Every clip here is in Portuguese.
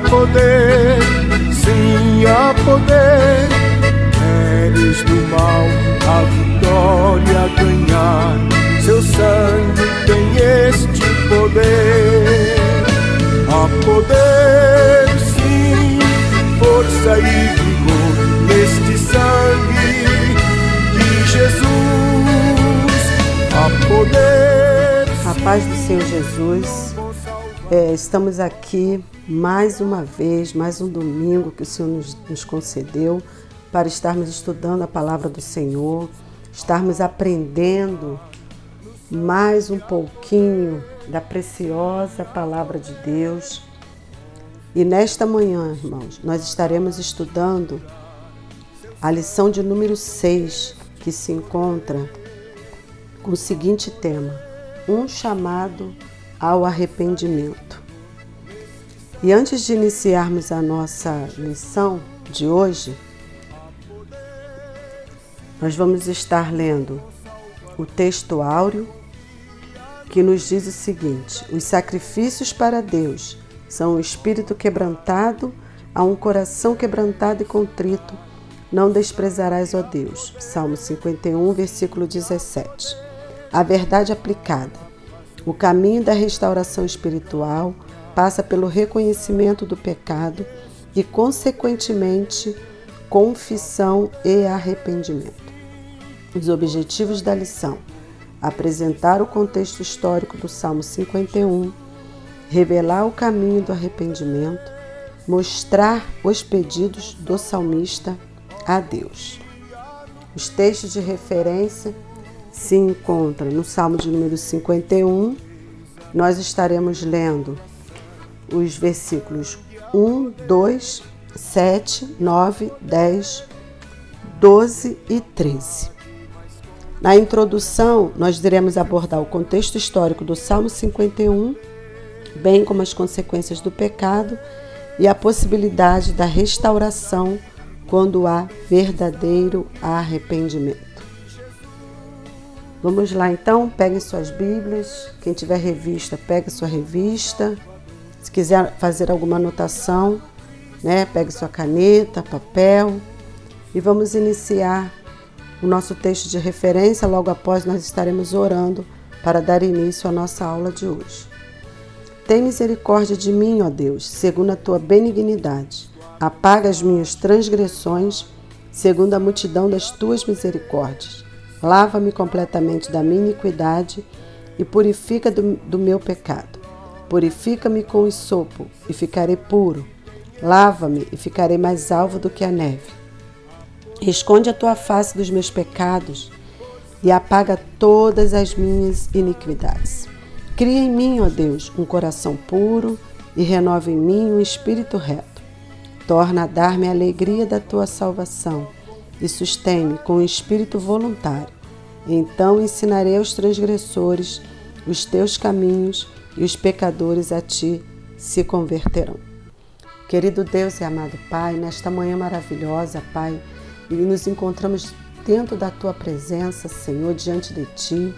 poder, sim, há poder. Eres do mal a vitória a ganhar, seu sangue tem este poder. Há poder, sim, força e vigor neste sangue de Jesus. Há poder. A paz do Senhor Jesus. Estamos aqui mais uma vez, mais um domingo que o Senhor nos concedeu para estarmos estudando a palavra do Senhor, estarmos aprendendo mais um pouquinho da preciosa palavra de Deus. E nesta manhã, irmãos, nós estaremos estudando a lição de número 6, que se encontra com o seguinte tema: um chamado ao arrependimento. E antes de iniciarmos a nossa lição de hoje, nós vamos estar lendo o texto áureo que nos diz o seguinte: os sacrifícios para Deus são um espírito quebrantado, a um coração quebrantado e contrito não desprezarás, ó Deus. Salmo 51, versículo 17. A verdade aplicada. O caminho da restauração espiritual passa pelo reconhecimento do pecado e, consequentemente, confissão e arrependimento. Os objetivos da lição: apresentar o contexto histórico do Salmo 51, revelar o caminho do arrependimento, mostrar os pedidos do salmista a Deus. Os textos de referência se encontram no Salmo de número 51. Nós estaremos lendo os versículos 1, 2, 7, 9, 10, 12 e 13. Na introdução, nós iremos abordar o contexto histórico do Salmo 51, bem como as consequências do pecado e a possibilidade da restauração quando há verdadeiro arrependimento. Vamos lá então, peguem suas Bíblias. Quem tiver revista, pegue sua revista. Se quiser fazer alguma anotação, pegue sua caneta, papel. E vamos iniciar o nosso texto de referência. Logo após nós estaremos orando para dar início à nossa aula de hoje. Tem misericórdia de mim, ó Deus, segundo a tua benignidade. Apaga as minhas transgressões, segundo a multidão das tuas misericórdias. Lava-me completamente da minha iniquidade e purifica do meu pecado. Purifica-me com hisopo e ficarei puro. Lava-me e ficarei mais alvo do que a neve. Esconde a tua face dos meus pecados e apaga todas as minhas iniquidades. Cria em mim, ó Deus, um coração puro e renova em mim um espírito reto. Torna a dar-me a alegria da tua salvação e sustém-me com um espírito voluntário. Então ensinarei aos transgressores os teus caminhos e os pecadores a ti se converterão. Querido Deus e amado Pai, nesta manhã maravilhosa, Pai, e nos encontramos dentro da tua presença, Senhor, diante de ti,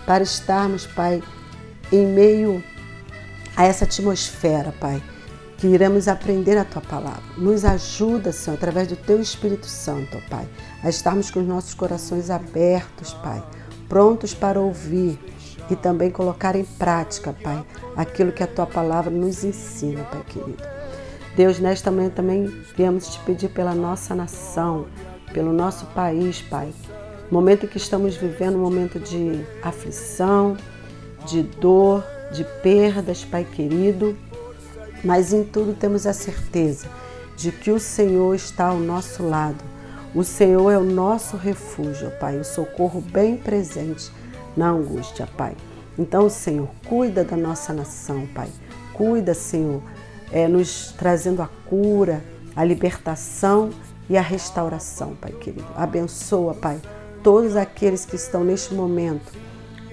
para estarmos, Pai, em meio a essa atmosfera, Pai, que iremos aprender a tua palavra. Nos ajuda, Senhor, através do teu Espírito Santo, ó Pai, a estarmos com os nossos corações abertos, Pai, prontos para ouvir e também colocar em prática, Pai, aquilo que a tua palavra nos ensina, Pai querido. Deus, nesta manhã também viemos te pedir pela nossa nação, pelo nosso país, Pai. Momento que estamos vivendo, um momento de aflição, de dor, de perdas, Pai querido, mas em tudo temos a certeza de que o Senhor está ao nosso lado. O Senhor é o nosso refúgio, Pai, o socorro bem presente na angústia, Pai. Então, Senhor, cuida da nossa nação, Pai. Cuida, Senhor, nos trazendo a cura, a libertação e a restauração, Pai querido. Abençoa, Pai, todos aqueles que estão neste momento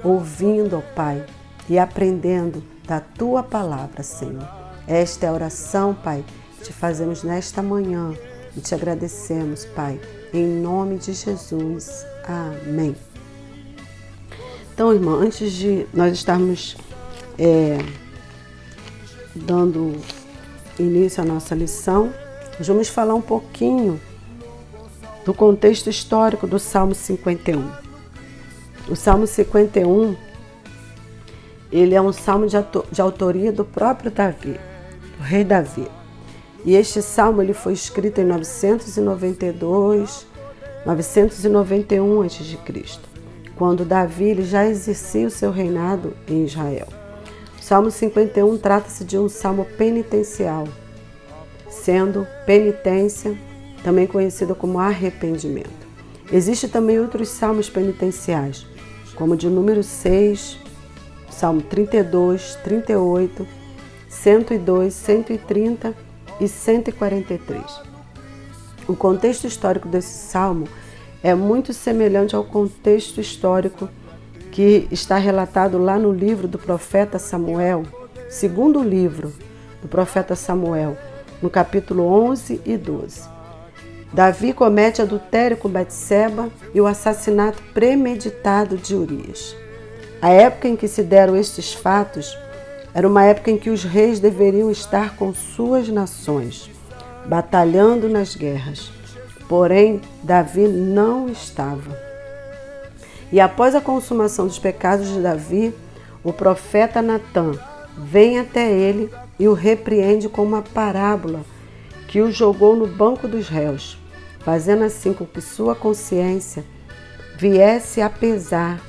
ouvindo, ó Pai, e aprendendo da tua palavra, Senhor. Esta é a oração, Pai, que te fazemos nesta manhã e te agradecemos, Pai, em nome de Jesus. Amém. Então, irmã, antes de nós estarmos dando início à nossa lição, vamos falar um pouquinho do contexto histórico do Salmo 51. O Salmo 51, ele é um salmo de autoria do próprio Davi, do rei Davi. E este salmo ele foi escrito em 991 a.C., quando Davi ele já exercia o seu reinado em Israel. O Salmo 51 trata-se de um salmo penitencial, sendo penitência também conhecida como arrependimento. Existem também outros salmos penitenciais, como o de número 6, Salmo 32, 38, 102, 130 e 143. O contexto histórico desse salmo é muito semelhante ao contexto histórico que está relatado lá no livro do profeta Samuel, segundo livro do profeta Samuel, no capítulo 11 e 12. Davi comete adultério com Betseba e o assassinato premeditado de Urias. A época em que se deram estes fatos era uma época em que os reis deveriam estar com suas nações, batalhando nas guerras. Porém, Davi não estava. E após a consumação dos pecados de Davi, o profeta Natã vem até ele e o repreende com uma parábola que o jogou no banco dos réus, fazendo assim com que sua consciência viesse a pesar,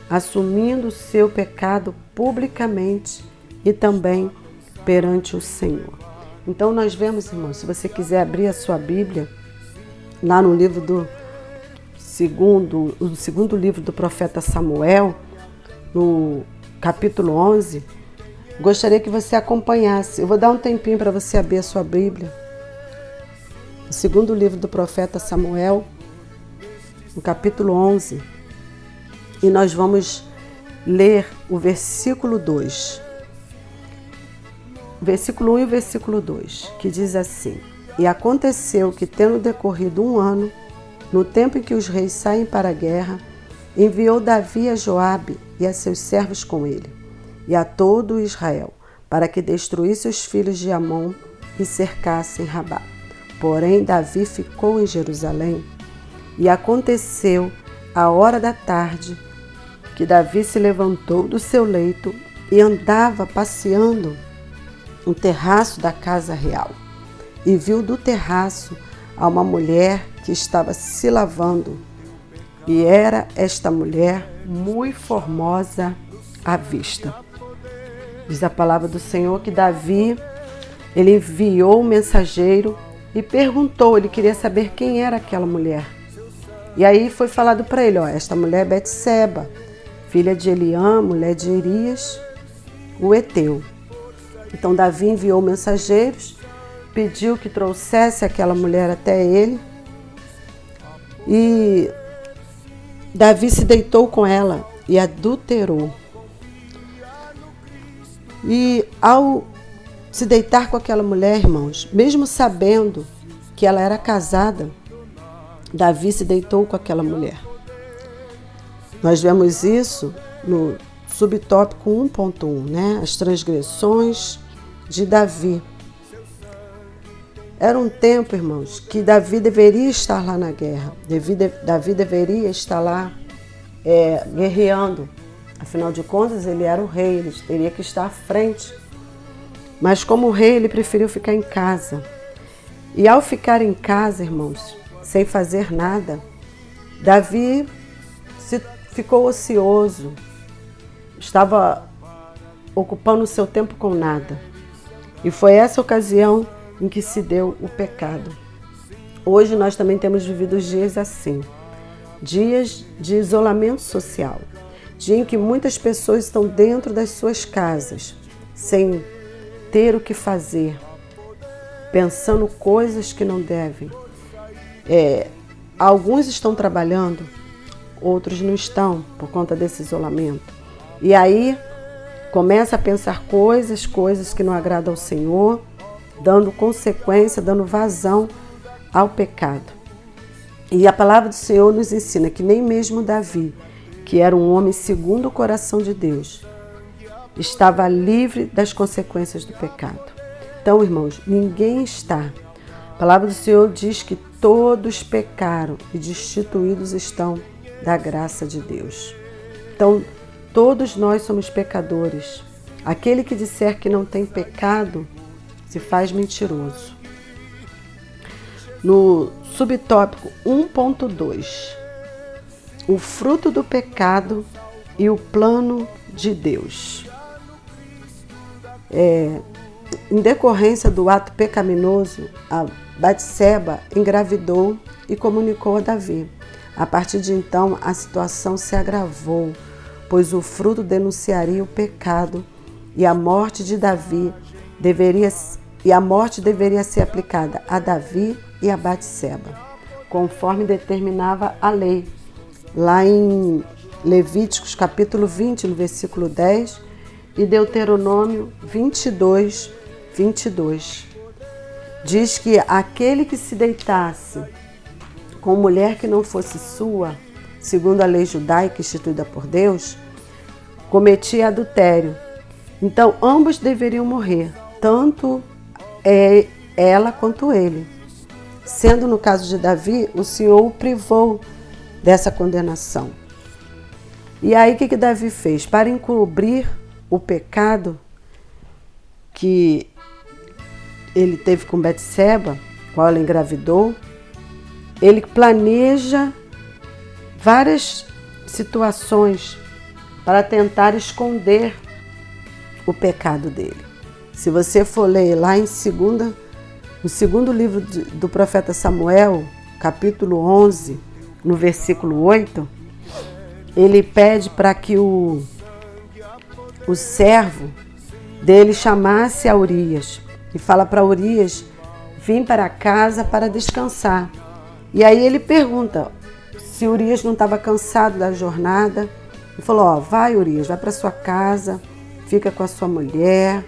assumindo o seu pecado publicamente e também perante o Senhor. Então nós vemos, irmãos, se você quiser abrir a sua Bíblia, lá no livro do segundo livro do profeta Samuel, no capítulo 11, gostaria que você acompanhasse. Eu vou dar um tempinho para você abrir a sua Bíblia. O segundo livro do profeta Samuel, no capítulo 11, e nós vamos ler o versículo 2. Versículo 1 e versículo 2, que diz assim: E aconteceu que, tendo decorrido 1 ano, no tempo em que os reis saem para a guerra, enviou Davi a Joabe e a seus servos com ele, e a todo Israel, para que destruísse os filhos de Amon e cercassem Rabá. Porém, Davi ficou em Jerusalém, e aconteceu à hora da tarde que Davi se levantou do seu leito e andava passeando no terraço da casa real, e viu do terraço a uma mulher que estava se lavando, e era esta mulher muito formosa à vista. Diz a palavra do Senhor que Davi, ele enviou um mensageiro e perguntou, ele queria saber quem era aquela mulher. E aí foi falado para ele, esta mulher é Betseba, filha de Eliã, mulher de Urias, o Heteu. Então Davi enviou mensageiros, pediu que trouxesse aquela mulher até ele, e Davi se deitou com ela e adulterou. E ao se deitar com aquela mulher, irmãos, mesmo sabendo que ela era casada, Davi se deitou com aquela mulher. Nós vemos isso no subtópico 1.1, né? As transgressões de Davi. Era um tempo, irmãos, que Davi deveria estar lá na guerra. Davi deveria estar lá guerreando. Afinal de contas, ele era o rei, ele teria que estar à frente. Mas como rei, ele preferiu ficar em casa. E ao ficar em casa, irmãos, sem fazer nada, Davi ficou ocioso, estava ocupando o seu tempo com nada. E foi essa ocasião em que se deu o pecado. Hoje nós também temos vivido dias assim, dias de isolamento social, dia em que muitas pessoas estão dentro das suas casas, sem ter o que fazer, pensando coisas que não devem. Alguns estão trabalhando, outros não estão por conta desse isolamento. E aí começa a pensar coisas que não agradam ao Senhor, dando consequência, dando vazão ao pecado. E a palavra do Senhor nos ensina que nem mesmo Davi, que era um homem segundo o coração de Deus, estava livre das consequências do pecado. Então, irmãos, ninguém está. A palavra do Senhor diz que todos pecaram e destituídos estão da graça de Deus. Então, todos nós somos pecadores. Aquele que disser que não tem pecado se faz mentiroso. No subtópico 1.2, o fruto do pecado e o plano de Deus. Em decorrência do ato pecaminoso, a Batseba engravidou e comunicou a Davi. A partir de então, a situação se agravou, pois o fruto denunciaria o pecado e a morte deveria ser aplicada a Davi e a Batseba, conforme determinava a lei. Lá em Levíticos capítulo 20, no versículo 10, e Deuteronômio 22, 22. Diz que aquele que se deitasse com mulher que não fosse sua, segundo a lei judaica instituída por Deus, cometia adultério. Então, ambos deveriam morrer, tanto ela quanto ele. Sendo no caso de Davi, o Senhor o privou dessa condenação. E aí, o que Davi fez? Para encobrir o pecado que ele teve com Batseba, qual ela engravidou, ele planeja várias situações para tentar esconder o pecado dele. Se você for ler lá no segundo livro do profeta Samuel, capítulo 11, no versículo 8, ele pede para que o servo dele chamasse a Urias e fala para Urias vir para casa para descansar. E aí ele pergunta se Urias não estava cansado da jornada. Ele falou, vai Urias, vai para sua casa, fica com a sua mulher,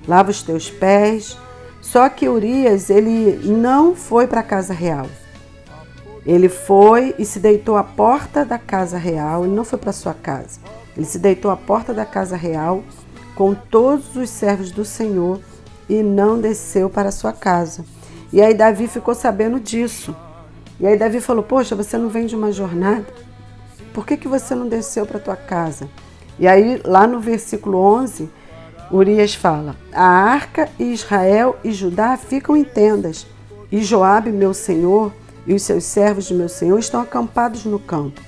lava os teus pés. Só que Urias, ele não foi para a casa real. Ele foi e se deitou à porta da casa real, ele não foi para sua casa. Ele se deitou à porta da casa real com todos os servos do Senhor e não desceu para a sua casa. E aí Davi ficou sabendo disso. E aí Davi falou, poxa, você não vem de uma jornada? Por que você não desceu para a tua casa? E aí lá no versículo 11, Urias fala, a arca e Israel e Judá ficam em tendas, e Joabe, meu senhor, e os seus servos de meu senhor estão acampados no campo.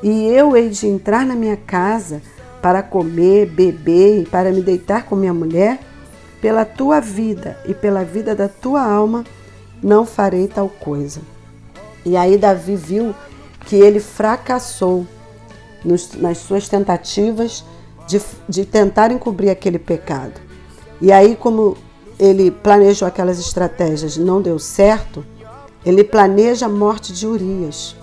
E eu hei de entrar na minha casa para comer, beber e para me deitar com minha mulher? Pela tua vida e pela vida da tua alma, não farei tal coisa. E aí Davi viu que ele fracassou nas suas tentativas de tentar encobrir aquele pecado. E aí, como ele planejou aquelas estratégias e não deu certo, ele planeja a morte de Urias.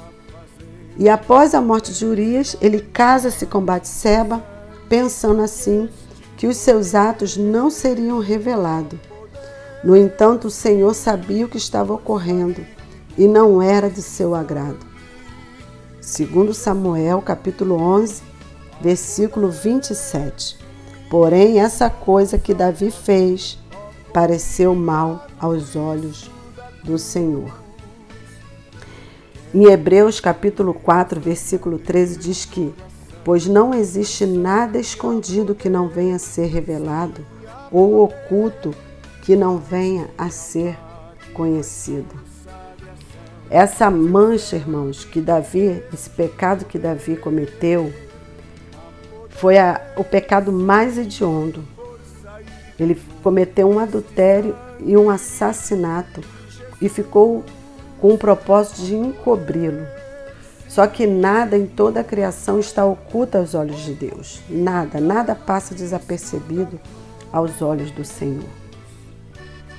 E após a morte de Urias, ele casa-se com Batseba, pensando assim que os seus atos não seriam revelados. No entanto, o Senhor sabia o que estava ocorrendo e não era de seu agrado. Segundo Samuel, capítulo 11, versículo 27. Porém, essa coisa que Davi fez pareceu mal aos olhos do Senhor. Em Hebreus, capítulo 4, versículo 13, diz que pois não existe nada escondido que não venha a ser revelado, ou oculto que não venha a ser conhecido. Essa mancha, irmãos, esse pecado que Davi cometeu, foi o pecado mais hediondo. Ele cometeu um adultério e um assassinato e ficou com o propósito de encobri-lo. Só que nada em toda a criação está oculto aos olhos de Deus. Nada passa desapercebido aos olhos do Senhor.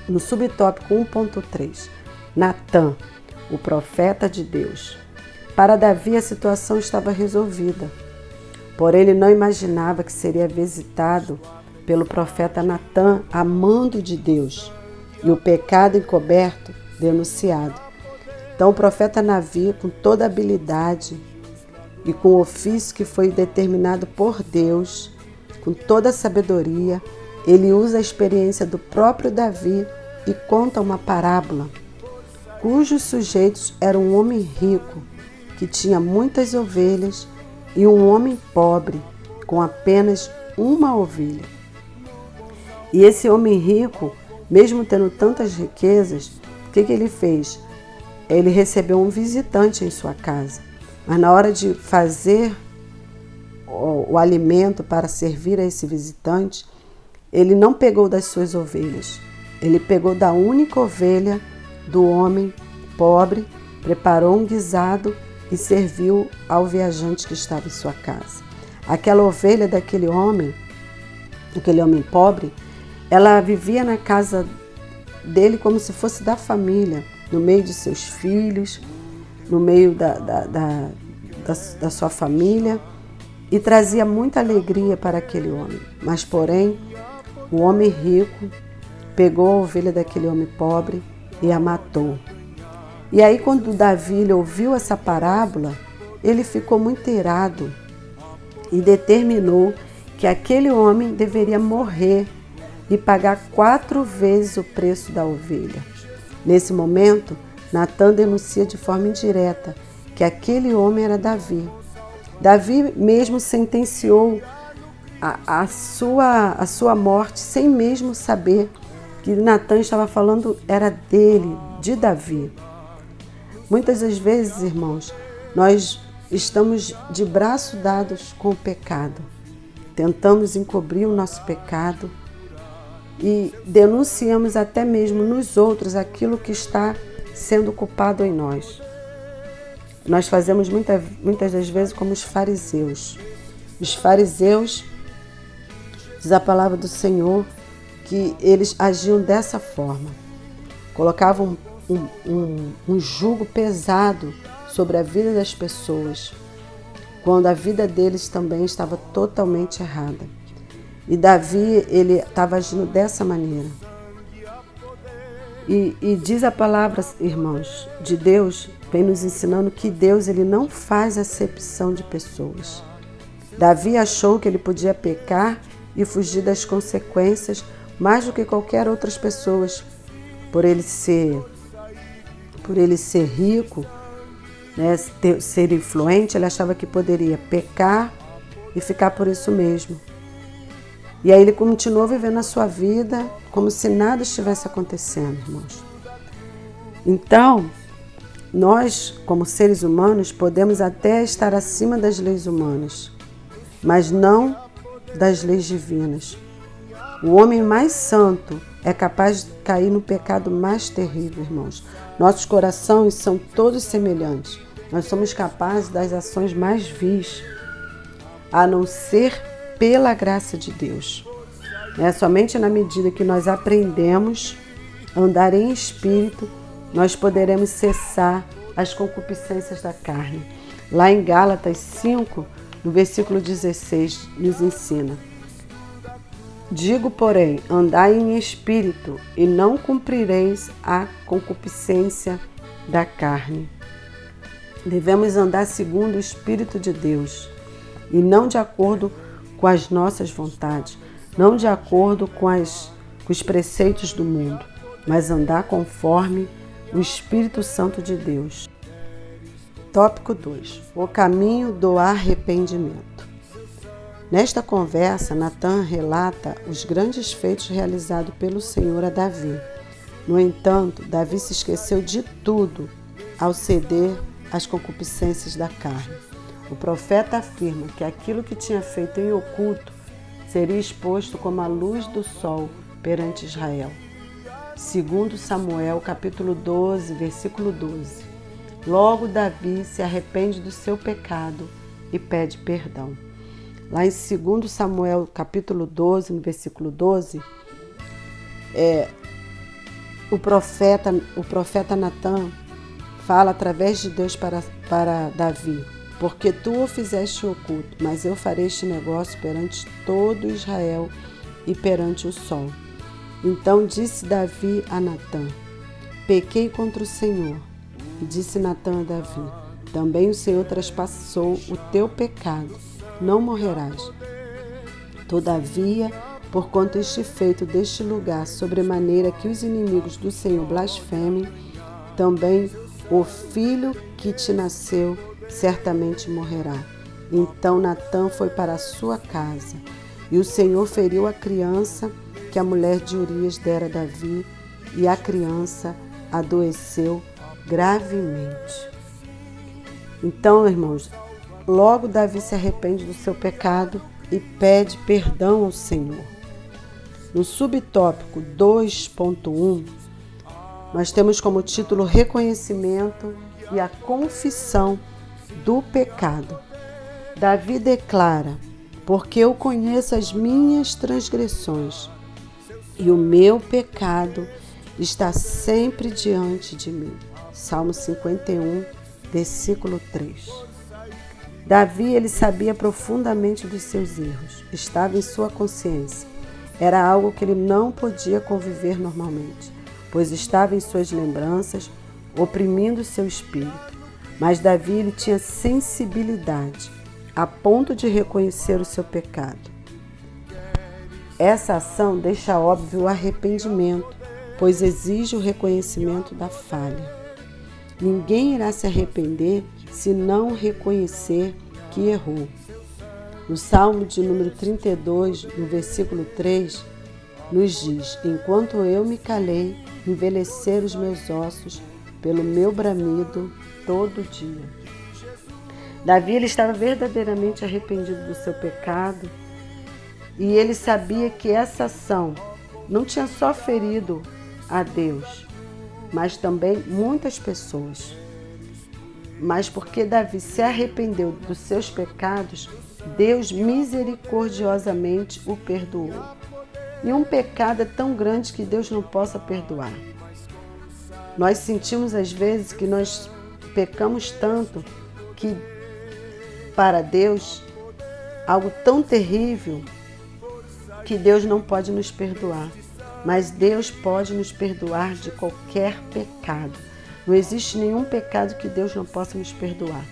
No subtópico 1.3, Natã, o profeta de Deus. Para Davi a situação estava resolvida, porém ele não imaginava que seria visitado pelo profeta Natã, amando de Deus, e o pecado encoberto denunciado. Então o profeta Davi, com toda a habilidade e com o ofício que foi determinado por Deus, com toda a sabedoria, ele usa a experiência do próprio Davi e conta uma parábola, cujos sujeitos eram um homem rico, que tinha muitas ovelhas, e um homem pobre, com apenas uma ovelha. E esse homem rico, mesmo tendo tantas riquezas, o que ele fez? Ele recebeu um visitante em sua casa, mas na hora de fazer o alimento para servir a esse visitante, ele não pegou das suas ovelhas, ele pegou da única ovelha do homem pobre, preparou um guisado e serviu ao viajante que estava em sua casa. Aquela ovelha daquele homem, aquele homem pobre, ela vivia na casa dele como se fosse da família, no meio de seus filhos, no meio da sua família, e trazia muita alegria para aquele homem. Mas, porém, o homem rico pegou a ovelha daquele homem pobre e a matou. E aí, quando Davi ouviu essa parábola, ele ficou muito irado e determinou que aquele homem deveria morrer e pagar 4 vezes o preço da ovelha. Nesse momento, Natã denuncia de forma indireta que aquele homem era Davi. Davi mesmo sentenciou a sua morte sem mesmo saber que Natã estava falando era dele, de Davi. Muitas das vezes, irmãos, nós estamos de braço dados com o pecado. Tentamos encobrir o nosso pecado e denunciamos até mesmo nos outros aquilo que está sendo culpado em nós. Nós fazemos muitas das vezes como os fariseus. Os fariseus, diz a palavra do Senhor, que eles agiam dessa forma. Colocavam um jugo pesado sobre a vida das pessoas, quando a vida deles também estava totalmente errada. E Davi, ele estava agindo dessa maneira. E diz a palavra, irmãos, de Deus, vem nos ensinando que Deus ele não faz acepção de pessoas. Davi achou que ele podia pecar e fugir das consequências mais do que qualquer outras pessoas. Por ele ser rico, né, ser influente, ele achava que poderia pecar e ficar por isso mesmo. E aí ele continuou vivendo a sua vida como se nada estivesse acontecendo, irmãos. Então, nós, como seres humanos, podemos até estar acima das leis humanas, mas não das leis divinas. O homem mais santo é capaz de cair no pecado mais terrível, irmãos. Nossos corações são todos semelhantes. Nós somos capazes das ações mais vis, a não ser pela graça de Deus. Somente na medida que nós aprendemos a andar em espírito, nós poderemos cessar as concupiscências da carne. Lá em Gálatas 5, no versículo 16, nos ensina: digo, porém, andai em espírito e não cumprireis a concupiscência da carne. Devemos andar segundo o Espírito de Deus e não de acordo com as nossas vontades, não de acordo com os preceitos do mundo, mas andar conforme o Espírito Santo de Deus. Tópico 2. O caminho do arrependimento. Nesta conversa, Natã relata os grandes feitos realizados pelo Senhor a Davi. No entanto, Davi se esqueceu de tudo ao ceder às concupiscências da carne. O profeta afirma que aquilo que tinha feito em oculto seria exposto como a luz do sol perante Israel. Segundo Samuel, capítulo 12, versículo 12. Logo Davi se arrepende do seu pecado e pede perdão. Lá em 2 Samuel, capítulo 12, no versículo 12, o profeta Natã fala através de Deus para Davi: porque tu o fizeste oculto, mas eu farei este negócio perante todo Israel e perante o sol. Então disse Davi a Natã: pequei contra o Senhor. E disse Natã a Davi: também o Senhor traspassou o teu pecado, não morrerás. Todavia, porquanto este feito deste lugar, sobremaneira que os inimigos do Senhor blasfemem, também o filho que te nasceu certamente morrerá. Então Natã foi para a sua casa, e o Senhor feriu a criança que a mulher de Urias dera a Davi, e a criança adoeceu gravemente. Então, irmãos, logo Davi se arrepende do seu pecado e pede perdão ao Senhor. No subtópico 2.1, nós temos como título Reconhecimento e a confissão do pecado. Davi declara: porque eu conheço as minhas transgressões e o meu pecado está sempre diante de mim. Salmo 51, versículo 3. Davi, ele sabia profundamente dos seus erros, estava em sua consciência. Era algo que ele não podia conviver normalmente, pois estava em suas lembranças, oprimindo seu espírito. Mas Davi, ele tinha sensibilidade, a ponto de reconhecer o seu pecado. Essa ação deixa óbvio o arrependimento, pois exige o reconhecimento da falha. Ninguém irá se arrepender se não reconhecer que errou. No Salmo de número 32, no versículo 3, nos diz: enquanto eu me calei, envelheceram os meus ossos pelo meu bramido todo dia. Davi, ele estava verdadeiramente arrependido do seu pecado, e ele sabia que essa ação não tinha só ferido a Deus, mas também muitas pessoas. Mas porque Davi se arrependeu dos seus pecados, Deus misericordiosamente o perdoou. E um pecado é tão grande que Deus não possa perdoar. Nós sentimos às vezes que nós pecamos tanto que para Deus algo tão terrível que Deus não pode nos perdoar. Mas Deus pode nos perdoar de qualquer pecado. Não existe nenhum pecado que Deus não possa nos perdoar.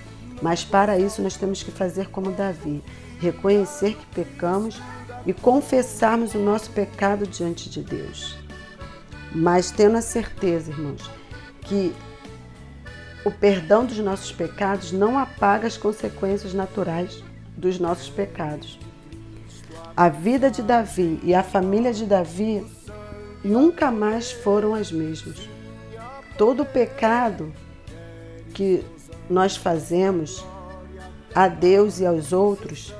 Mas para isso nós temos que fazer como Davi, reconhecer que pecamos e confessarmos o nosso pecado diante de Deus. Mas tendo a certeza, irmãos, que o perdão dos nossos pecados não apaga as consequências naturais dos nossos pecados. A vida de Davi e a família de Davi nunca mais foram as mesmas. Todo o pecado que nós fazemos a Deus e aos outros,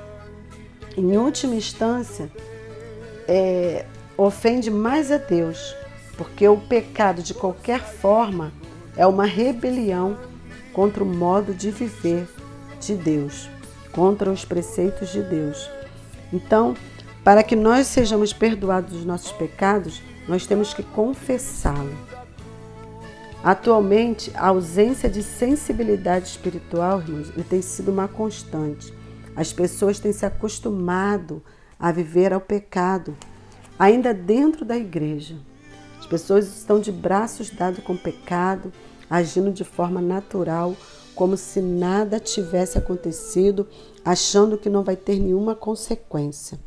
em última instância, ofende mais a Deus, porque o pecado, de qualquer forma, é uma rebelião contra o modo de viver de Deus, contra os preceitos de Deus. Então, para que nós sejamos perdoados dos nossos pecados, nós temos que confessá-lo. Atualmente, a ausência de sensibilidade espiritual, irmãos, tem sido uma constante. As pessoas têm se acostumado a viver ao pecado, ainda dentro da igreja. As pessoas estão de braços dados com o pecado, agindo de forma natural, como se nada tivesse acontecido, achando que não vai ter nenhuma consequência.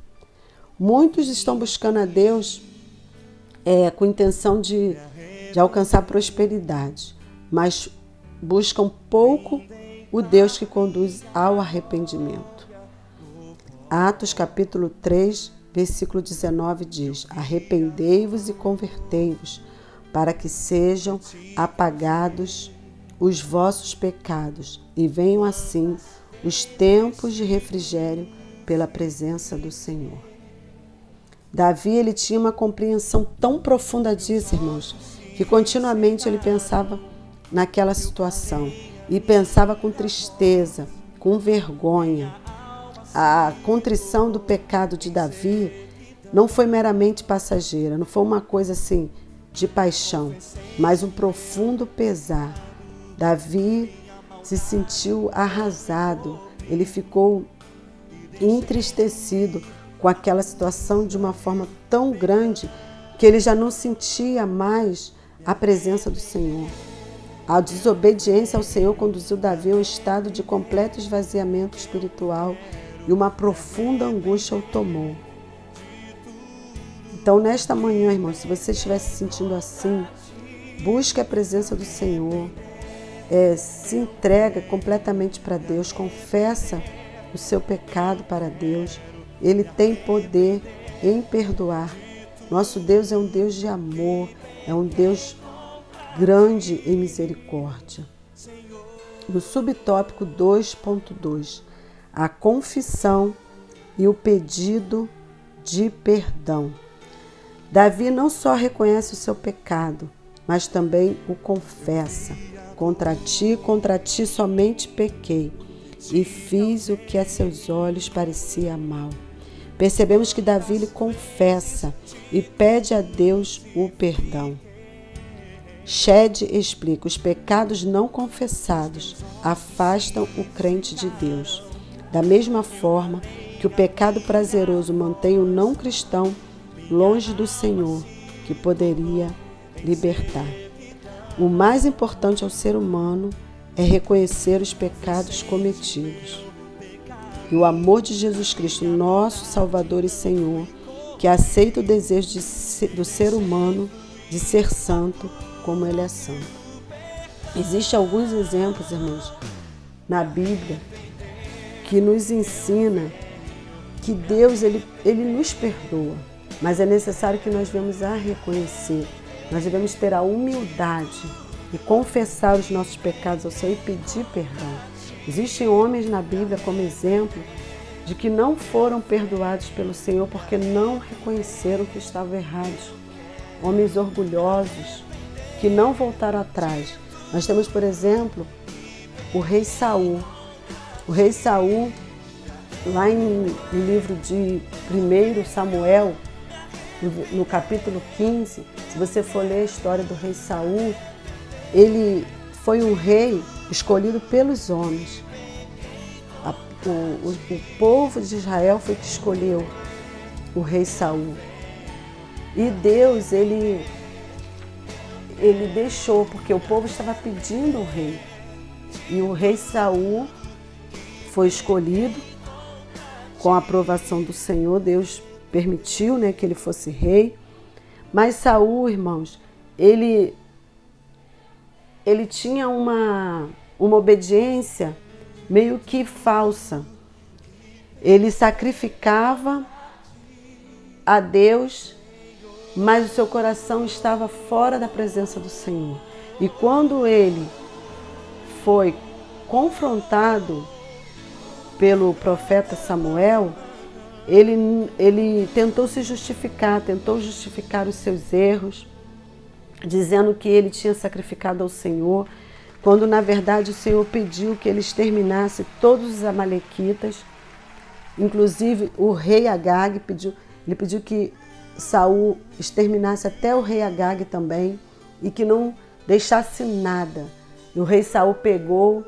Muitos estão buscando a Deus com intenção de alcançar prosperidade, mas buscam pouco o Deus que conduz ao arrependimento. Atos capítulo 3, versículo 19 diz: arrependei-vos e convertei-vos, para que sejam apagados os vossos pecados e venham assim os tempos de refrigério pela presença do Senhor. Davi, ele tinha uma compreensão tão profunda disso, irmãos, que continuamente ele pensava naquela situação e pensava com tristeza, com vergonha. A contrição do pecado de Davi não foi meramente passageira, não foi uma coisa assim de paixão, mas um profundo pesar. Davi se sentiu arrasado, ele ficou entristecido com aquela situação de uma forma tão grande que ele já não sentia mais a presença do Senhor. A desobediência ao Senhor conduziu Davi a um estado de completo esvaziamento espiritual e uma profunda angústia o tomou. Então, nesta manhã, irmão, se você estiver se sentindo assim, busque a presença do Senhor, se entrega completamente para Deus, confessa o seu pecado para Deus. Ele tem poder em perdoar. Nosso Deus é um Deus de amor, é um Deus grande em misericórdia. No subtópico 2.2, a confissão e o pedido de perdão. Davi não só reconhece o seu pecado, mas também o confessa. Contra ti somente pequei, e fiz o que a seus olhos parecia mal. Percebemos que Davi lhe confessa e pede a Deus o perdão. Shed explica: os pecados não confessados afastam o crente de Deus. Da mesma forma que o pecado prazeroso mantém o não cristão longe do Senhor, que poderia libertar. O mais importante ao ser humano é reconhecer os pecados cometidos. E o amor de Jesus Cristo, nosso Salvador e Senhor, que aceita o desejo do ser humano de ser santo como Ele é santo. Existem alguns exemplos, irmãos, na Bíblia que nos ensina que Deus ele nos perdoa, mas é necessário que nós venhamos a reconhecer. Nós devemos ter a humildade e confessar os nossos pecados ao Senhor e pedir perdão. Existem homens na Bíblia como exemplo de que não foram perdoados pelo Senhor porque não reconheceram que estavam errados. Homens orgulhosos que não voltaram atrás. Nós temos, por exemplo, o rei Saul. O rei Saul, lá no livro de 1 Samuel, no capítulo 15, se você for ler a história do rei Saul, ele foi um rei escolhido pelos homens. O povo de Israel foi que escolheu o rei Saul. E Deus, ele deixou, porque o povo estava pedindo o rei. E o rei Saul foi escolhido com a aprovação do Senhor. Deus permitiu, que ele fosse rei. Mas Saul, irmãos, ele tinha uma obediência meio que falsa. Ele sacrificava a Deus, mas o seu coração estava fora da presença do Senhor. E quando ele foi confrontado pelo profeta Samuel, ele tentou justificar os seus erros, dizendo que ele tinha sacrificado ao Senhor, quando na verdade o Senhor pediu que ele exterminasse todos os amalequitas. Inclusive o rei Agag pediu que Saul exterminasse até o rei Agag também e que não deixasse nada. E o rei Saul pegou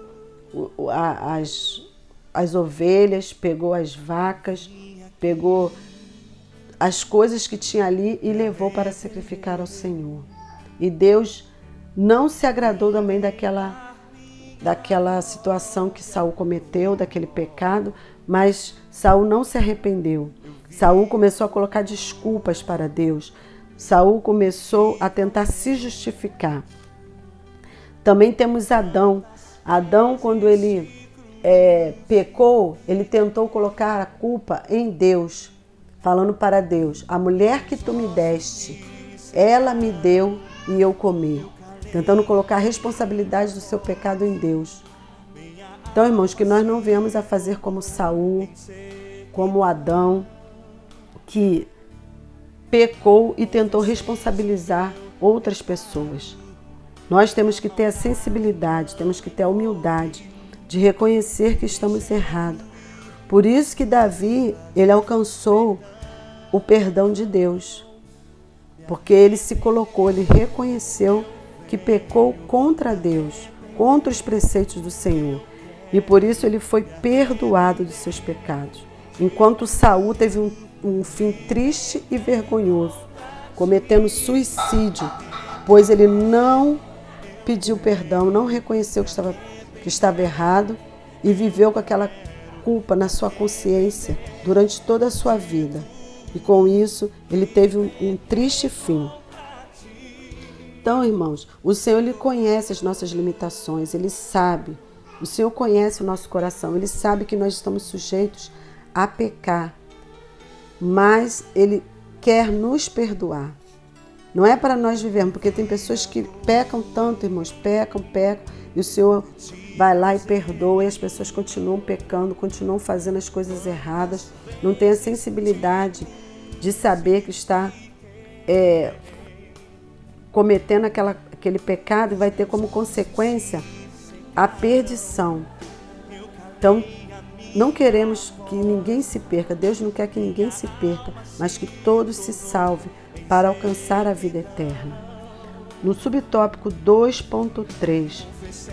as ovelhas, pegou as vacas, pegou as coisas que tinha ali e levou para sacrificar ao Senhor. E Deus não se agradou também daquela situação que Saul cometeu, daquele pecado, mas Saul não se arrependeu. Saul começou a colocar desculpas para Deus. Saul começou a tentar se justificar. Também temos Adão. Adão, quando ele pecou, ele tentou colocar a culpa em Deus, falando para Deus: a mulher que tu me deste, ela me deu e eu comi. Tentando colocar a responsabilidade do seu pecado em Deus. Então, irmãos, que nós não venhamos a fazer como Saul, como Adão, que pecou e tentou responsabilizar outras pessoas. Nós temos que ter a sensibilidade, temos que ter a humildade de reconhecer que estamos errados. Por isso que Davi, ele alcançou o perdão de Deus, porque ele se colocou, ele reconheceu que pecou contra Deus, contra os preceitos do Senhor, e por isso ele foi perdoado dos seus pecados. Enquanto Saul teve um fim triste e vergonhoso, cometendo suicídio, pois ele não pediu perdão, não reconheceu que estava errado e viveu com aquela culpa na sua consciência durante toda a sua vida. e com isso ele teve um triste fim. Então, irmãos, o Senhor, Ele conhece as nossas limitações, Ele sabe. O Senhor conhece o nosso coração, Ele sabe que nós estamos sujeitos a pecar, mas Ele quer nos perdoar. Não é para nós vivermos, porque tem pessoas que pecam tanto, irmãos, pecam, e o Senhor vai lá e perdoa, e as pessoas continuam pecando, continuam fazendo as coisas erradas, não tem a sensibilidade de saber que está cometendo aquele pecado e vai ter como consequência a perdição. Então, não queremos que ninguém se perca, Deus não quer que ninguém se perca, mas que todos se salvem para alcançar a vida eterna. No subtópico 2.3,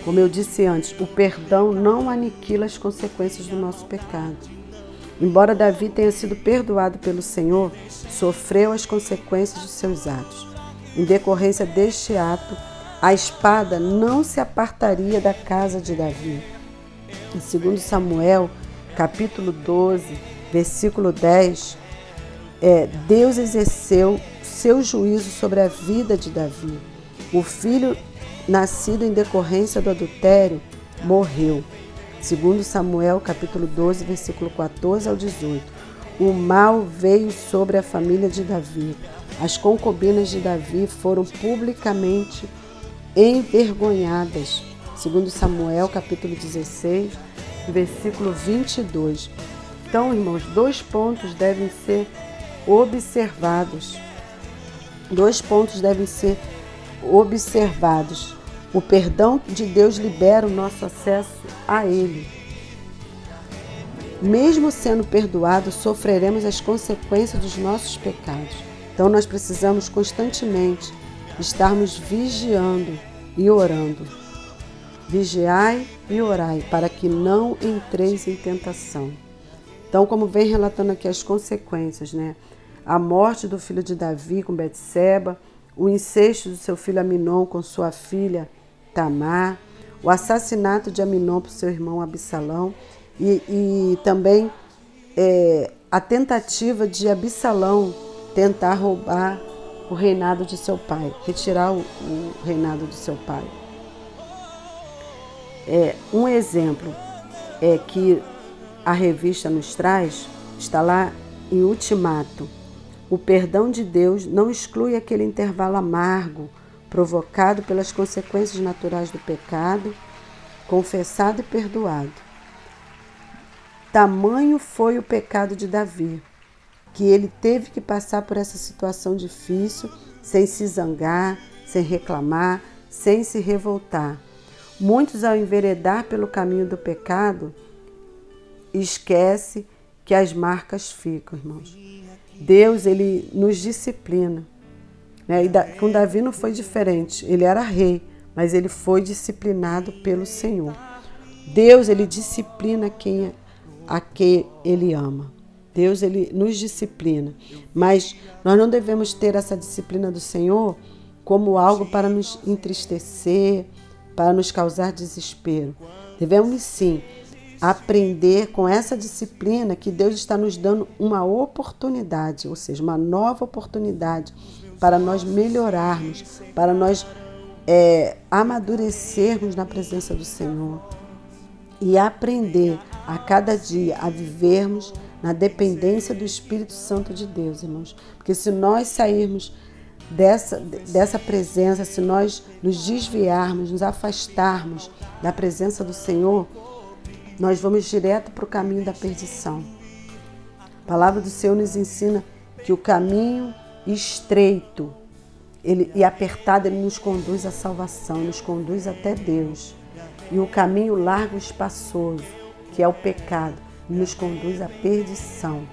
como eu disse antes, o perdão não aniquila as consequências do nosso pecado. Embora Davi tenha sido perdoado pelo Senhor, sofreu as consequências de seus atos. Em decorrência deste ato, a espada não se apartaria da casa de Davi. Em 2 Samuel, capítulo 12, versículo 10, Deus exerceu seu juízo sobre a vida de Davi. O filho nascido em decorrência do adultério morreu. 2 Samuel, capítulo 12, versículo 14 ao 18. O mal veio sobre a família de Davi. As concubinas de Davi foram publicamente envergonhadas. 2 Samuel, capítulo 16, versículo 22. Então, irmãos, 2 pontos devem ser observados. 2 pontos devem ser observados. O perdão de Deus libera o nosso acesso a Ele. Mesmo sendo perdoados, sofreremos as consequências dos nossos pecados. Então nós precisamos constantemente estarmos vigiando e orando. Vigiai e orai, para que não entreis em tentação. Então, como vem relatando aqui as consequências, né? A morte do filho de Davi com Betseba, o incesto do seu filho Aminon com sua filha Tamar, o assassinato de Aminon por seu irmão Absalão e também a tentativa de Absalão tentar roubar o reinado de seu pai, retirar o reinado de seu pai. Um exemplo que a revista nos traz, está lá em Ultimato. O perdão de Deus não exclui aquele intervalo amargo provocado pelas consequências naturais do pecado, confessado e perdoado. Tamanho foi o pecado de Davi, que ele teve que passar por essa situação difícil, sem se zangar, sem reclamar, sem se revoltar. Muitos, ao enveredar pelo caminho do pecado, esquecem que as marcas ficam, irmãos. Deus, Ele nos disciplina. Né? Com Davi não foi diferente. Ele era rei, mas ele foi disciplinado pelo Senhor. Deus, Ele disciplina a quem Ele ama. Deus, Ele nos disciplina. Mas nós não devemos ter essa disciplina do Senhor como algo para nos entristecer, para nos causar desespero. Devemos, sim, aprender com essa disciplina que Deus está nos dando uma oportunidade, ou seja, uma nova oportunidade para nós melhorarmos, para nós amadurecermos na presença do Senhor e aprender a cada dia a vivermos na dependência do Espírito Santo de Deus, irmãos. Porque se nós sairmos dessa presença, se nós nos desviarmos, nos afastarmos da presença do Senhor, nós vamos direto para o caminho da perdição. A palavra do Senhor nos ensina que o caminho estreito e apertado, ele nos conduz à salvação, nos conduz até Deus. E o caminho largo e espaçoso, que é o pecado, nos conduz à perdição.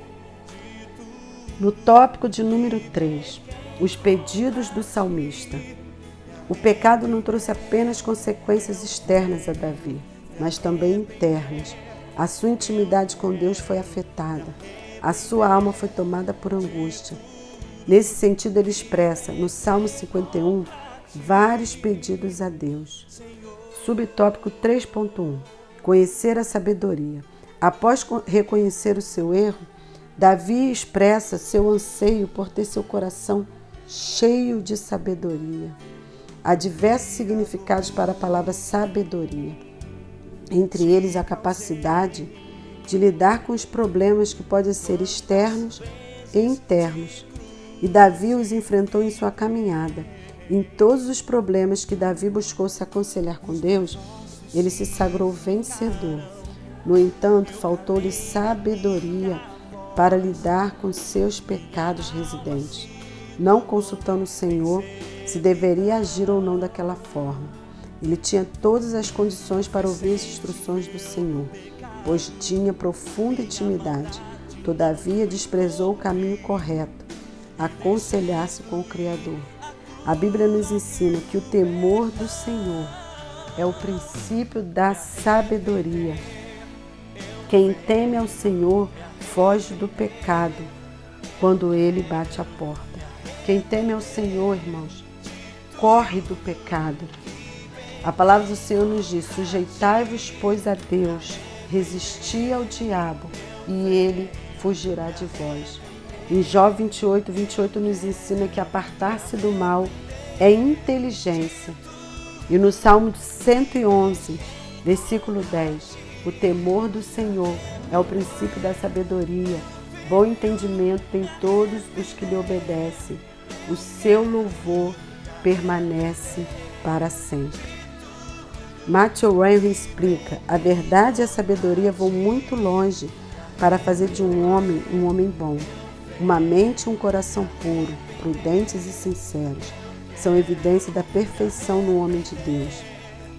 No tópico de número 3, os pedidos do salmista. O pecado não trouxe apenas consequências externas a Davi, mas também internas. A sua intimidade com Deus foi afetada. A sua alma foi tomada por angústia. Nesse sentido, ele expressa, no Salmo 51, vários pedidos a Deus. Subtópico 3.1. Conhecer a sabedoria. Após reconhecer o seu erro, Davi expressa seu anseio por ter seu coração cheio de sabedoria. Há diversos significados para a palavra sabedoria. Entre eles, a capacidade de lidar com os problemas que podem ser externos e internos. E Davi os enfrentou em sua caminhada. Em todos os problemas que Davi buscou se aconselhar com Deus, ele se sagrou vencedor. No entanto, faltou-lhe sabedoria para lidar com seus pecados residentes, não consultando o Senhor se deveria agir ou não daquela forma. Ele tinha todas as condições para ouvir as instruções do Senhor, pois tinha profunda intimidade. Todavia, desprezou o caminho correto, aconselhar-se com o Criador. A Bíblia nos ensina que o temor do Senhor é o princípio da sabedoria. Quem teme ao Senhor foge do pecado quando ele bate a porta. Quem teme ao Senhor, irmãos, corre do pecado. A palavra do Senhor nos diz: sujeitai-vos, pois, a Deus, resisti ao diabo e ele fugirá de vós. Em Jó 28 nos ensina que apartar-se do mal é inteligência. E no Salmo 111, versículo 10, o temor do Senhor é o princípio da sabedoria. Bom entendimento tem todos os que lhe obedecem. O seu louvor permanece para sempre. Matthew Henry explica: a verdade e a sabedoria vão muito longe para fazer de um homem bom. Uma mente e um coração puro, prudentes e sinceros, são evidência da perfeição no homem de Deus.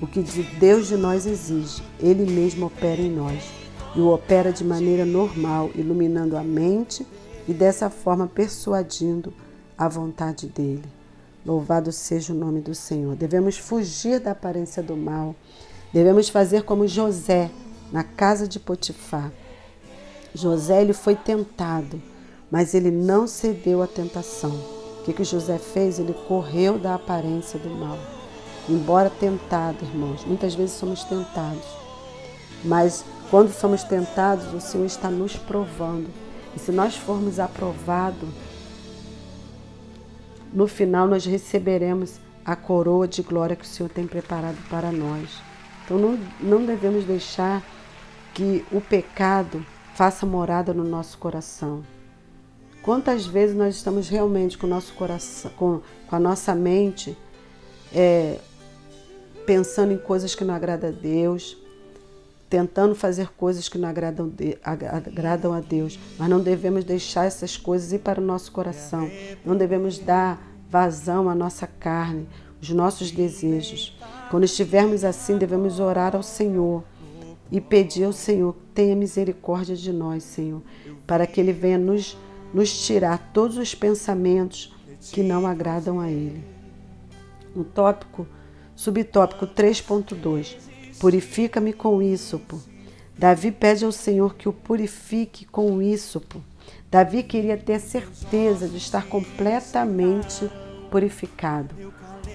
O que Deus de nós exige, Ele mesmo opera em nós. E o opera de maneira normal, iluminando a mente e dessa forma persuadindo a vontade dEle. Louvado seja o nome do Senhor. Devemos fugir da aparência do mal. Devemos fazer como José, na casa de Potifar. José, ele foi tentado, mas ele não cedeu à tentação. O que José fez? Ele correu da aparência do mal. Embora tentado, irmãos, muitas vezes somos tentados, mas quando somos tentados, o Senhor está nos provando. E se nós formos aprovados, no final nós receberemos a coroa de glória que o Senhor tem preparado para nós. Então não devemos deixar que o pecado faça morada no nosso coração. Quantas vezes nós estamos realmente com o nosso coração, com a nossa mente, pensando em coisas que não agradam a Deus, tentando fazer coisas que não agradam a Deus, mas não devemos deixar essas coisas ir para o nosso coração. Não devemos dar vazão à nossa carne, os nossos desejos. Quando estivermos assim, devemos orar ao Senhor e pedir ao Senhor: tenha misericórdia de nós, Senhor, para que Ele venha nos tirar todos os pensamentos que não agradam a Ele. No subtópico 3.2, purifica-me com ísopo. Davi pede ao Senhor que o purifique com o ísopo. Davi queria ter certeza de estar completamente purificado.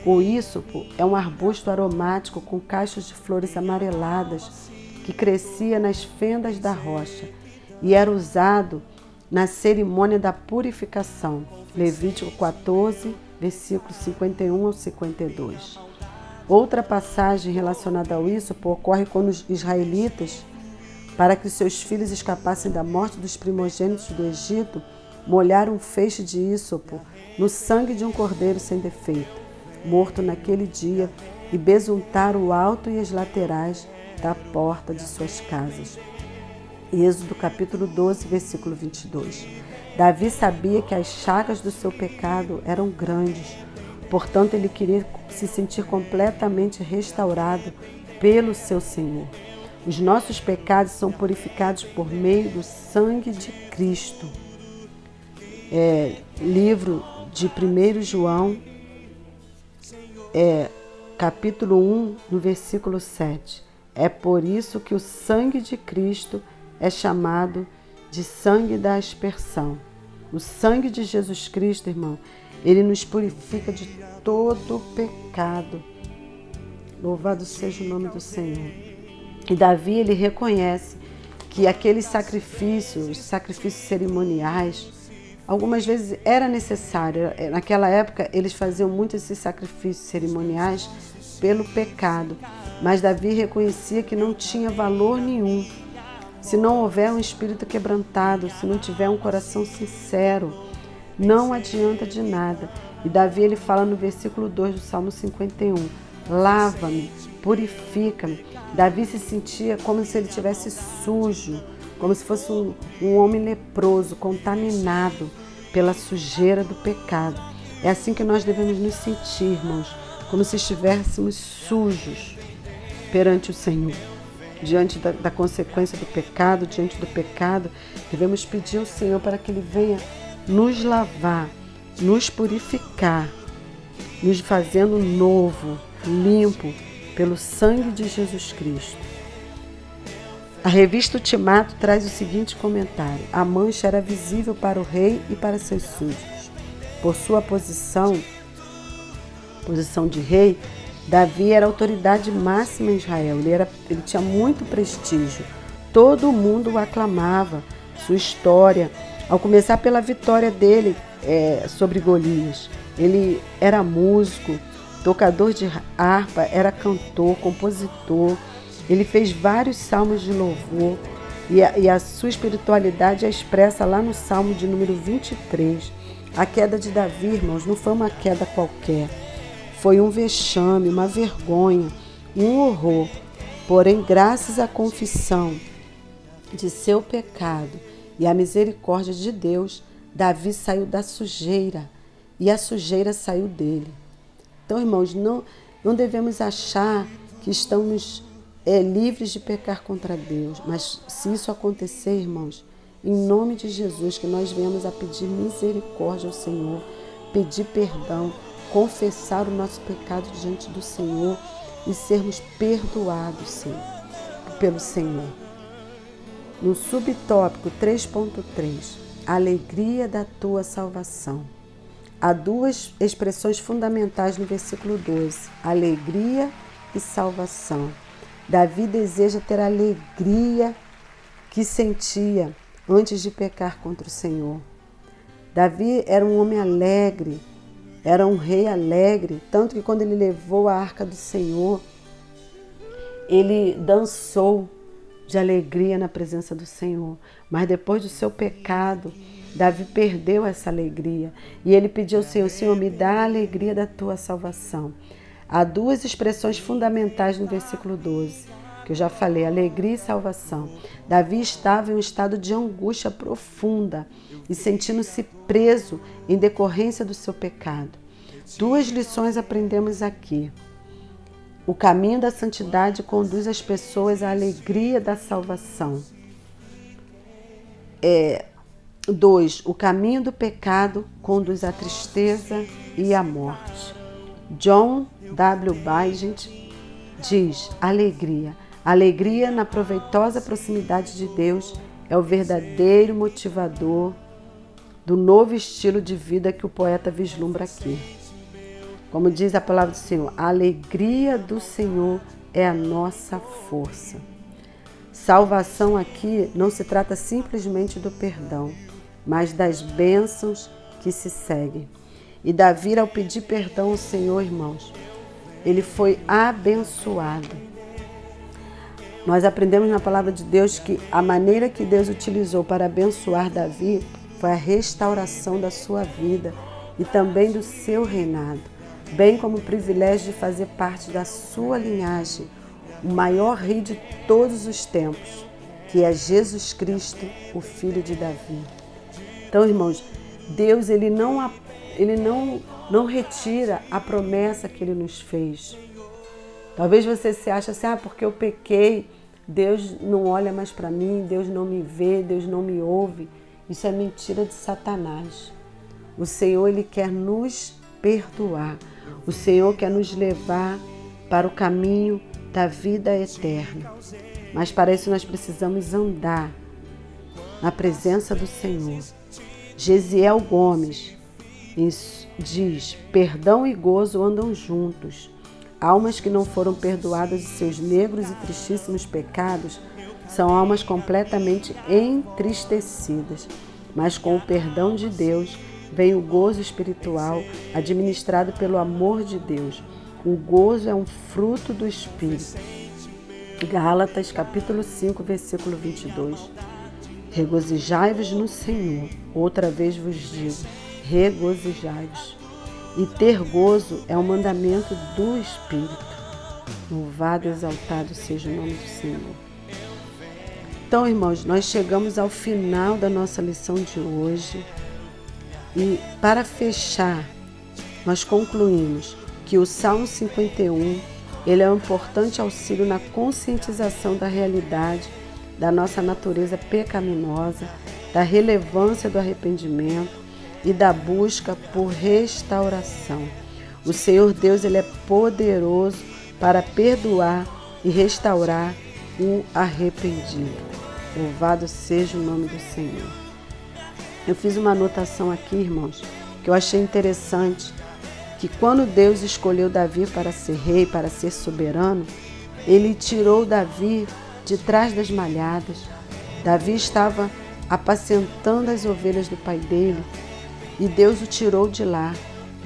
O ísopo é um arbusto aromático com cachos de flores amareladas que crescia nas fendas da rocha e era usado na cerimônia da purificação. Levítico 14, versículos 51 ao 52. Outra passagem relacionada ao ísopo ocorre quando os israelitas, para que seus filhos escapassem da morte dos primogênitos do Egito, molharam um feixe de ísopo no sangue de um cordeiro sem defeito, morto naquele dia, e besuntaram o alto e as laterais da porta de suas casas. Êxodo capítulo 12, versículo 22. Davi sabia que as chagas do seu pecado eram grandes, portanto ele queria se sentir completamente restaurado pelo seu Senhor. Os nossos pecados são purificados por meio do sangue de Cristo. Livro de 1 João, capítulo 1, no versículo 7. É por isso que o sangue de Cristo é chamado de sangue da aspersão. O sangue de Jesus Cristo, irmão, ele nos purifica de todo pecado. Louvado seja o nome do Senhor. E Davi, ele reconhece que aqueles sacrifícios, os sacrifícios cerimoniais, algumas vezes era necessário. Naquela época eles faziam muito esses sacrifícios cerimoniais pelo pecado, mas Davi reconhecia que não tinha valor nenhum se não houver um espírito quebrantado, se não tiver um coração sincero, não adianta de nada. E Davi ele fala no versículo 2 do Salmo 51, lava-me, purifica-me. Davi se sentia como se ele estivesse sujo, como se fosse um homem leproso, contaminado pela sujeira do pecado. É assim que nós devemos nos sentir, irmãos, como se estivéssemos sujos perante o Senhor. Diante da consequência do pecado, diante do pecado, devemos pedir ao Senhor para que Ele venha nos lavar, nos purificar, nos fazendo novo, limpo, pelo sangue de Jesus Cristo. A revista Ultimato traz o seguinte comentário: a mancha era visível para o rei e para seus súditos. Por sua posição de rei, Davi era a autoridade máxima em Israel. Ele tinha muito prestígio. Todo mundo o aclamava, sua história, ao começar pela vitória dele sobre Golias. Ele era músico, tocador de harpa, era cantor, compositor. Ele fez vários salmos de louvor e a sua espiritualidade é expressa lá no Salmo de número 23. A queda de Davi, irmãos, não foi uma queda qualquer. Foi um vexame, uma vergonha, um horror. Porém, graças à confissão de seu pecado e à misericórdia de Deus, Davi saiu da sujeira e a sujeira saiu dele. Então, irmãos, não devemos achar que estamos livres de pecar contra Deus, mas se isso acontecer, irmãos, em nome de Jesus, que nós venhamos a pedir misericórdia ao Senhor, pedir perdão, confessar o nosso pecado diante do Senhor e sermos perdoados, Senhor, pelo Senhor. No subtópico 3.3, alegria da tua salvação. Há duas expressões fundamentais no versículo 12, alegria e salvação. Davi deseja ter a alegria que sentia antes de pecar contra o Senhor. Davi era um homem alegre, era um rei alegre, tanto que quando ele levou a arca do Senhor, ele dançou de alegria na presença do Senhor. Mas depois do seu pecado, Davi perdeu essa alegria e ele pediu ao Senhor: Senhor, me dá a alegria da tua salvação. Há duas expressões fundamentais no versículo 12, que eu já falei, alegria e salvação. Davi estava em um estado de angústia profunda e sentindo-se preso em decorrência do seu pecado. Duas lições aprendemos aqui. O caminho da santidade conduz as pessoas à alegria da salvação. 2. O caminho do pecado conduz à tristeza e à morte. John W. Bagent diz: alegria. Alegria na proveitosa proximidade de Deus é o verdadeiro motivador do novo estilo de vida que o poeta vislumbra aqui. Como diz a palavra do Senhor, a alegria do Senhor é a nossa força. Salvação aqui não se trata simplesmente do perdão, mas das bênçãos que se seguem. E Davi, ao pedir perdão ao Senhor, irmãos, ele foi abençoado. Nós aprendemos na palavra de Deus que a maneira que Deus utilizou para abençoar Davi foi a restauração da sua vida e também do seu reinado, bem como o privilégio de fazer parte da sua linhagem, o maior rei de todos os tempos, que é Jesus Cristo, o Filho de Davi. Então, irmãos, Deus ele não retira a promessa que Ele nos fez. Talvez você se ache assim, porque eu pequei, Deus não olha mais para mim, Deus não me vê, Deus não me ouve. Isso é mentira de Satanás. O Senhor, Ele quer nos perdoar. O Senhor quer nos levar para o caminho da vida eterna. Mas para isso nós precisamos andar na presença do Senhor. Gesiel Gomes diz: perdão e gozo andam juntos. Almas que não foram perdoadas de seus negros e tristíssimos pecados São almas completamente entristecidas, mas com o perdão de Deus vem o gozo espiritual administrado pelo amor de Deus. O gozo é um fruto do Espírito. Gálatas capítulo 5, versículo 22. Regozijai-vos no Senhor. Outra vez vos digo, regozijai-vos. E ter gozo é um mandamento do Espírito. Louvado e exaltado seja o nome do Senhor. Então, irmãos, nós chegamos ao final da nossa lição de hoje. E para fechar, nós concluímos que o Salmo 51, ele é um importante auxílio na conscientização da realidade da nossa natureza pecaminosa, da relevância do arrependimento e da busca por restauração. O Senhor Deus, ele é poderoso para perdoar e restaurar o arrependido. Louvado seja o nome do Senhor. Eu fiz uma anotação aqui, irmãos, que eu achei interessante, que quando Deus escolheu Davi para ser rei, para ser soberano, ele tirou Davi de trás das malhadas. Davi estava apacentando as ovelhas do pai dele e Deus o tirou de lá.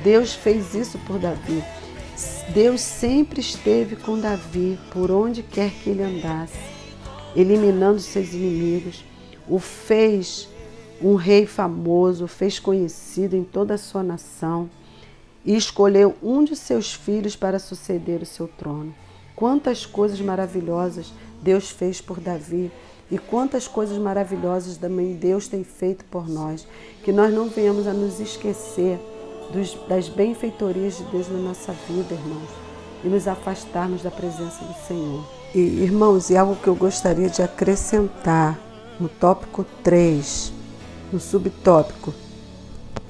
Deus fez isso por Davi. Deus sempre esteve com Davi por onde quer que ele andasse, eliminando seus inimigos, o fez um rei famoso, o fez conhecido em toda a sua nação e escolheu um de seus filhos para suceder o seu trono. Quantas coisas maravilhosas Deus fez por Davi e quantas coisas maravilhosas também Deus tem feito por nós, que nós não venhamos a nos esquecer das benfeitorias de Deus na nossa vida, irmãos, e nos afastarmos da presença do Senhor. E, irmãos, e algo que eu gostaria de acrescentar no tópico 3, no subtópico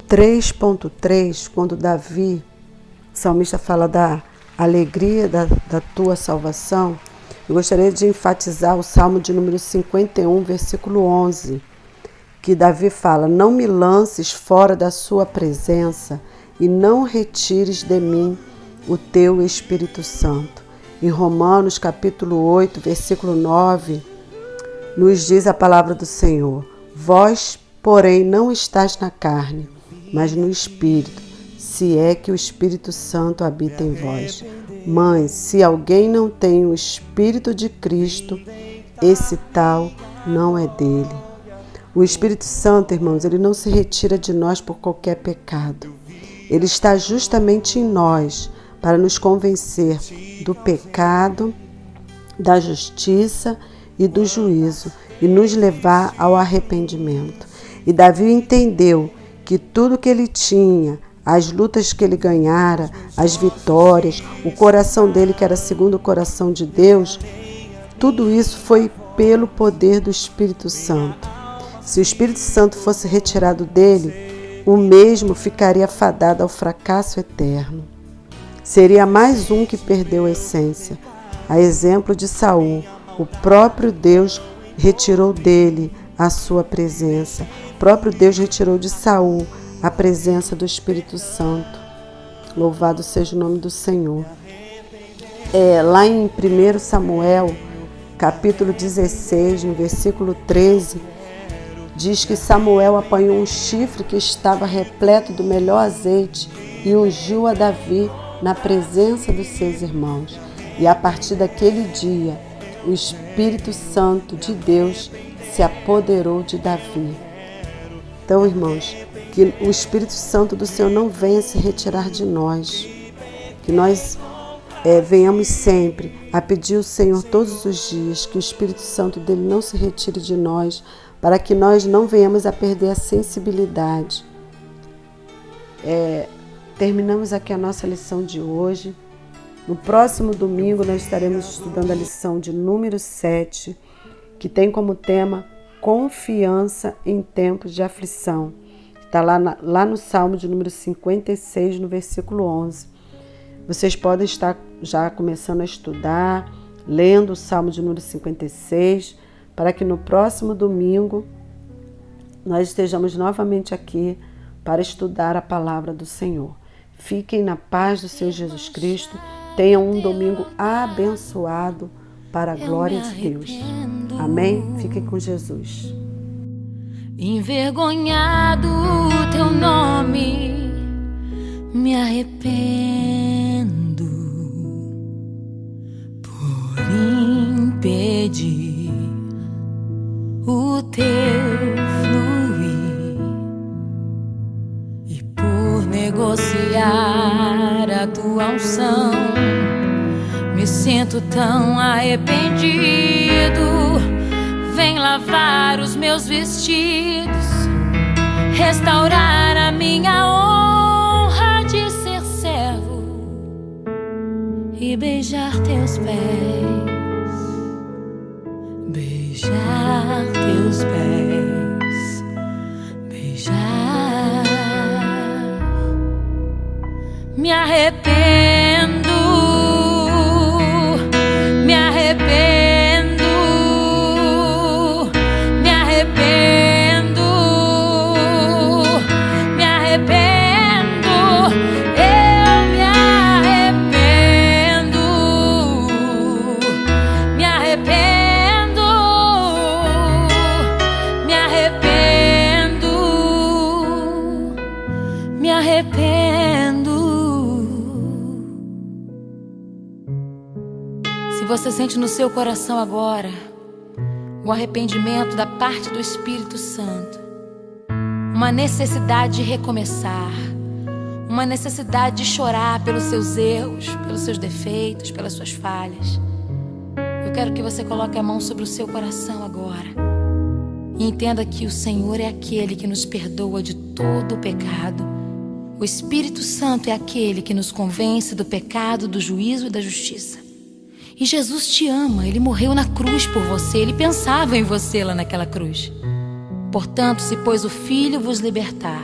3.3, quando Davi, o salmista, fala da alegria da tua salvação, eu gostaria de enfatizar o Salmo de número 51, versículo 11, que Davi fala: não me lances fora da sua presença e não retires de mim o teu Espírito Santo. Em Romanos capítulo 8, versículo 9, nos diz a palavra do Senhor: vós, porém, não estáis na carne, mas no Espírito, se é que o Espírito Santo habita em vós. Mães, se alguém não tem o Espírito de Cristo, esse tal não é dele. O Espírito Santo, irmãos, ele não se retira de nós por qualquer pecado. Ele está justamente em nós para nos convencer do pecado, da justiça e do juízo e nos levar ao arrependimento. E Davi entendeu que tudo que ele tinha, as lutas que ele ganhara, as vitórias, o coração dele que era segundo o coração de Deus, tudo isso foi pelo poder do Espírito Santo. Se o Espírito Santo fosse retirado dele, o mesmo ficaria fadado ao fracasso eterno. Seria mais um que perdeu a essência. A exemplo de Saul, o próprio Deus retirou dele a sua presença. O próprio Deus retirou de Saul a presença do Espírito Santo. Louvado seja o nome do Senhor. Lá em 1 Samuel, capítulo 16, no versículo 13, diz que Samuel apanhou um chifre que estava repleto do melhor azeite e ungiu a Davi na presença dos seus irmãos. E a partir daquele dia, o Espírito Santo de Deus se apoderou de Davi. Então, irmãos, que o Espírito Santo do Senhor não venha se retirar de nós, que nós venhamos sempre a pedir ao Senhor todos os dias que o Espírito Santo dele não se retire de nós, para que nós não venhamos a perder a sensibilidade. Terminamos aqui a nossa lição de hoje. No próximo domingo nós estaremos estudando a lição de número 7, que tem como tema confiança em tempos de aflição. Está lá no Salmo de número 56, no versículo 11. Vocês podem estar já começando a estudar, lendo o Salmo de número 56, para que no próximo domingo nós estejamos novamente aqui para estudar a palavra do Senhor. Fiquem na paz do Senhor Jesus Cristo, tenham um domingo abençoado, para a glória de Deus. Amém? Fiquem com Jesus. Envergonhado o teu nome, me arrependo por impedir o teu fluir e por negociar a tua unção. Me sinto tão arrependido. Vem lavar os meus vestidos, restaurar a minha honra de ser servo e beijar teus pés, beijar teus pés, beijar. Me arrependo, me arrependo. Se você sente no seu coração agora o arrependimento da parte do Espírito Santo, uma necessidade de recomeçar, uma necessidade de chorar pelos seus erros, pelos seus defeitos, pelas suas falhas, eu quero que você coloque a mão sobre o seu coração agora e entenda que o Senhor é aquele que nos perdoa de todo o pecado. O Espírito Santo é aquele que nos convence do pecado, do juízo e da justiça. E Jesus te ama, Ele morreu na cruz por você, Ele pensava em você lá naquela cruz. Portanto, se pois o Filho vos libertar,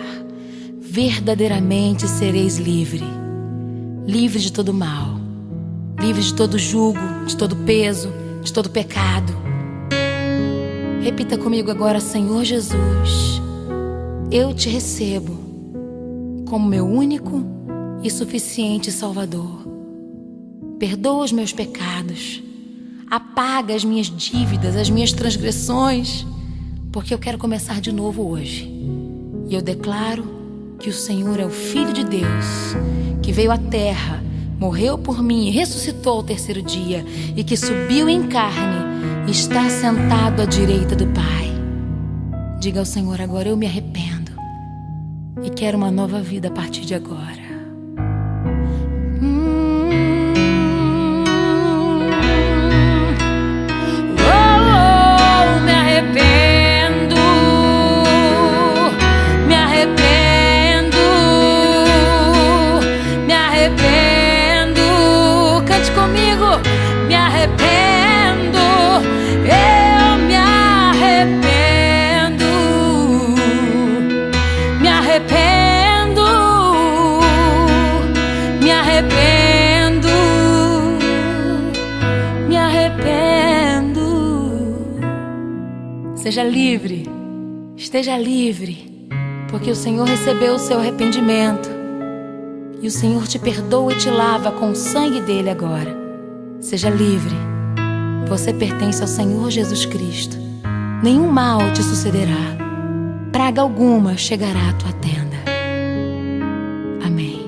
verdadeiramente sereis livre. Livre de todo mal, livre de todo jugo, de todo peso, de todo pecado. Repita comigo agora: Senhor Jesus, eu te recebo como meu único e suficiente Salvador. Perdoa os meus pecados, apaga as minhas dívidas, as minhas transgressões, porque eu quero começar de novo hoje. E eu declaro que o Senhor é o Filho de Deus, que veio à terra, morreu por mim e ressuscitou ao terceiro dia, e que subiu em carne e está sentado à direita do Pai. Diga ao Senhor agora: eu me arrependo e quero uma nova vida a partir de agora. Seja livre, esteja livre, porque o Senhor recebeu o seu arrependimento e o Senhor te perdoa e te lava com o sangue dele agora. Seja livre, você pertence ao Senhor Jesus Cristo. Nenhum mal te sucederá, praga alguma chegará à tua tenda. Amém.